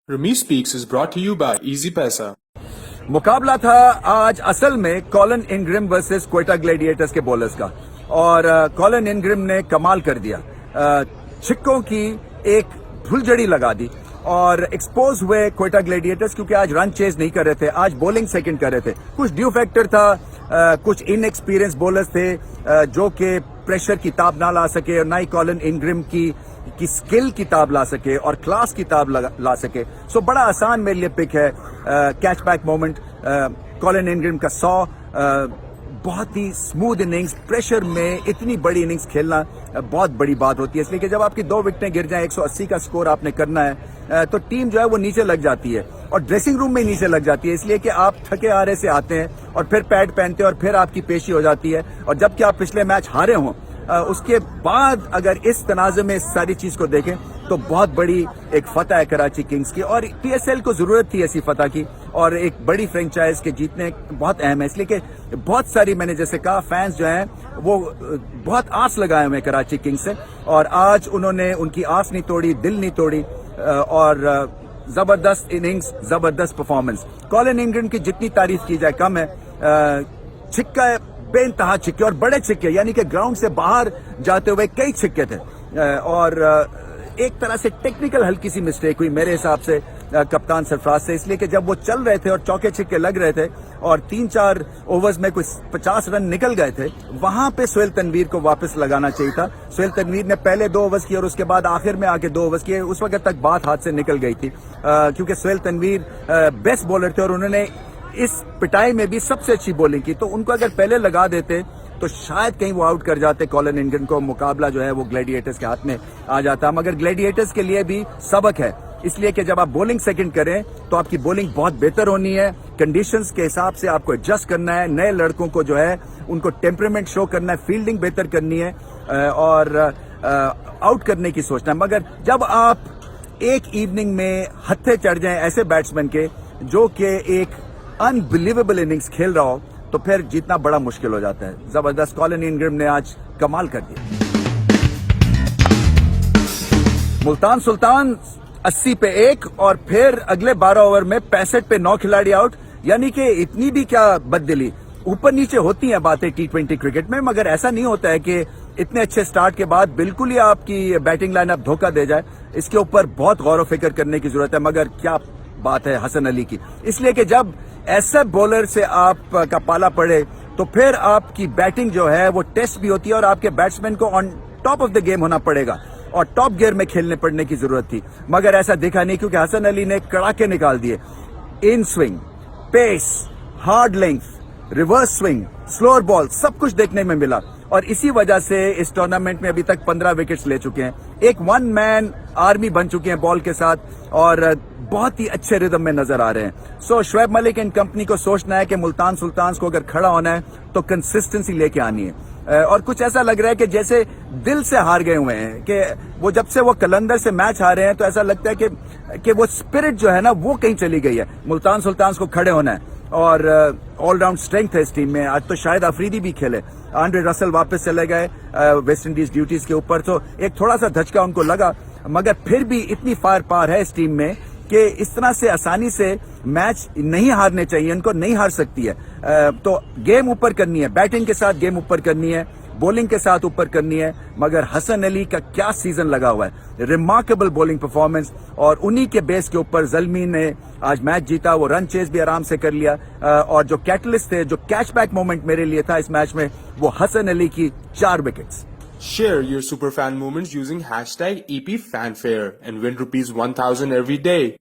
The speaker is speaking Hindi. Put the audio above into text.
Rami Speaks is brought to you by Easy Paisa. मुकाबला था आज असल में कॉलिन इंग्रिम वर्सेस क्वेटा ग्लैडिएटर्स के बॉलर्स का और कॉलिन इंग्रिम ने कमाल कर दिया। छिक्कों की एक धुलझड़ी लगा दी और एक्सपोज हुए क्वेटा ग्लैडिएटर्स क्योंकि आज रन चेज नहीं कर रहे थे, आज बॉलिंग सेकंड कर रहे थे। कुछ ड्यू फैक्टर था, कुछ इनएक्सपीरियंस बॉलर्स थे जो कि प्रेशर की ताब ना ला सके और ना ही कॉलिन इंग्रिम की स्किल की ताब ला सके और क्लास की ताब ला सके। सो बड़ा आसान मेरे लिए पिक है कैच बैक मोमेंट। कॉलिन इंग्रिम का 100 बहुत ही स्मूथ इनिंग्स, प्रेशर में इतनी बड़ी इनिंग्स खेलना बहुत बड़ी बात होती है, इसलिए कि जब आपकी 2 विकेटें गिर जाएं, 180 का स्कोर आपने करना है तो टीम जो है वो नीचे लग जाती है और ड्रेसिंग रूम में नीचे लग जाती है, इसलिए कि आप थके हारे से आते हैं और फिर पैड पहनते हैं और फिर आपकी पेशी हो जाती है। और जबकि आप पिछले मैच हारे हों उसके बाद अगर इस तनाज़े में इस सारी चीज को देखें तो बहुत बड़ी एक फतह है कराची किंग्स की और पीएसएल को जरूरत थी ऐसी फतह की और एक बड़ी फ्रेंचाइज के जीतने बहुत अहम है, इसलिए कि बहुत सारी मैंने जैसे कहा फैंस जो हैं वो बहुत आस लगाए हुए हैं कराची किंग्स से और आज उन्होंने उनकी आस नहीं तोड़ी, दिल नहीं तोड़ी और जबरदस्त इनिंग्स, जबरदस्त परफॉर्मेंस। कॉलिन इंग्रिम की जितनी तारीफ की जाए कम है। छिक्का बेइंतहा छिक्के और बड़े छिक्के, यानी कि ग्राउंड से बाहर जाते हुए कई छिक्के थे और एक तरह से टेक्निकल हल्की सी मिस्टेक हुई मेरे हिसाब से कप्तान सरफराज से, इसलिए कि जब वो चल रहे थे और चौके छिक्के लग रहे थे और 3-4 ओवर्स में कुछ 50 रन निकल गए थे, वहां पे सोहेल तनवीर को वापस लगाना चाहिए था। सोहेल तनवीर ने पहले 2 ओवर्स किए और उसके बाद आखिर में आके 2 ओवर्स किए। उस वक्त तक बात हाथ से निकल गई थी क्योंकि सोहेल तनवीर बेस्ट बॉलर थे और उन्होंने इस पिटाई में भी सबसे अच्छी बॉलिंग की, तो उनको अगर पहले लगा देते तो शायद कहीं वो आउट कर जाते कॉलिन इंग्रिम को। मुकाबला जो है वो ग्लैडिएटर्स के हाथ में आ जाता, मगर ग्लैडिएटर्स के लिए भी सबक है, इसलिए कि जब आप बॉलिंग सेकंड करें तो आपकी बॉलिंग बहुत बेहतर होनी है, कंडीशंस के हिसाब से आपको एडजस्ट करना है, नए लड़कों को जो है उनको टेम्परामेंट शो करना है, फील्डिंग बेहतर करनी है और आउट करने की सोचना है। मगर जब आप एक इवनिंग में हत्थे चढ़ जाएं ऐसे बैट्समैन के जो कि एक अनबिलीवेबल इनिंग्स खेल रहा हो तो फिर जीतना बड़ा मुश्किल हो जाता है। जबरदस्त कॉलिन इंग्रिम ने आज कमाल कर दिया। मुल्तान सुल्तान 80 पे 1 और फिर अगले 12 ओवर में 65 पे 9 खिलाड़ी आउट, यानी कि इतनी भी क्या बददिली। ऊपर नीचे होती हैं बातें T20 क्रिकेट में, मगर ऐसा नहीं होता है कि इतने अच्छे स्टार्ट के बाद बिल्कुल ही आपकी बैटिंग लाइनअप धोखा दे जाए। इसके ऊपर बहुत गौर व फिक्र करने की जरूरत है, मगर क्या बात है हसन अली की, इसलिए कि जब ऐसे बॉलर से आप का पाला पड़े तो फिर आपकी बैटिंग जो है वो टेस्ट भी होती है और आपके बैट्समैन को on top of the game होना पड़ेगा और टॉप गियर में खेलने पड़ने की जरूरत थी, मगर ऐसा दिखा नहीं क्योंकि हसन अली ने कड़ाके निकाल दिए। In swing, pace, hard length, reverse swing, slower ball, सब कुछ देखने में मिला और इसी वजह से इस टूर्नामेंट में अभी तक 15 विकेट्स ले चुके हैं। एक 1 मैन आर्मी बन चुके हैं बॉल के साथ और बहुत ही अच्छे रिदम में नजर आ रहे हैं। सो शुएब मलिक एंड कंपनी को सोचना है कि मुल्तान सुल्तान को अगर खड़ा होना है तो कंसिस्टेंसी लेके आनी है और कुछ ऐसा लग रहा है कि जैसे दिल से हार गए हुए हैं कि वो जब से वो कलंदर से मैच हारे हैं तो ऐसा लगता है कि वो स्पिरिट जो है ना वो कहीं चली गई है। मुल्तान सुल्तान को खड़े होना है और ऑलराउंड स्ट्रेंथ है इस टीम में। आज तो शायद अफरीदी भी खेले, आंड्रे रसल वापस चले गए वेस्ट इंडीज ड्यूटीज के ऊपर, तो एक थोड़ा सा धचका उनको लगा, मगर फिर भी इतनी फायर पार है इस टीम में कि इस तरह से आसानी से मैच नहीं हारने चाहिए, इनको नहीं हार सकती है। तो गेम ऊपर करनी है, बैटिंग के साथ गेम ऊपर करनी है, बॉलिंग के साथ ऊपर करनी है। मगर हसन अली का क्या सीजन लगा हुआ है, रिमार्केबल बॉलिंग परफॉर्मेंस और उन्हीं के बेस के ऊपर जल्मी ने आज मैच जीता। वो रन चेज भी आराम से कर लिया और जो कैटलिस्ट थे, जो कैचबैक मोमेंट मेरे लिए था इस मैच में, वो हसन अली की 4 wickets. Share your superfan moments using hashtag EPFanfare and win rupees 1000 every day.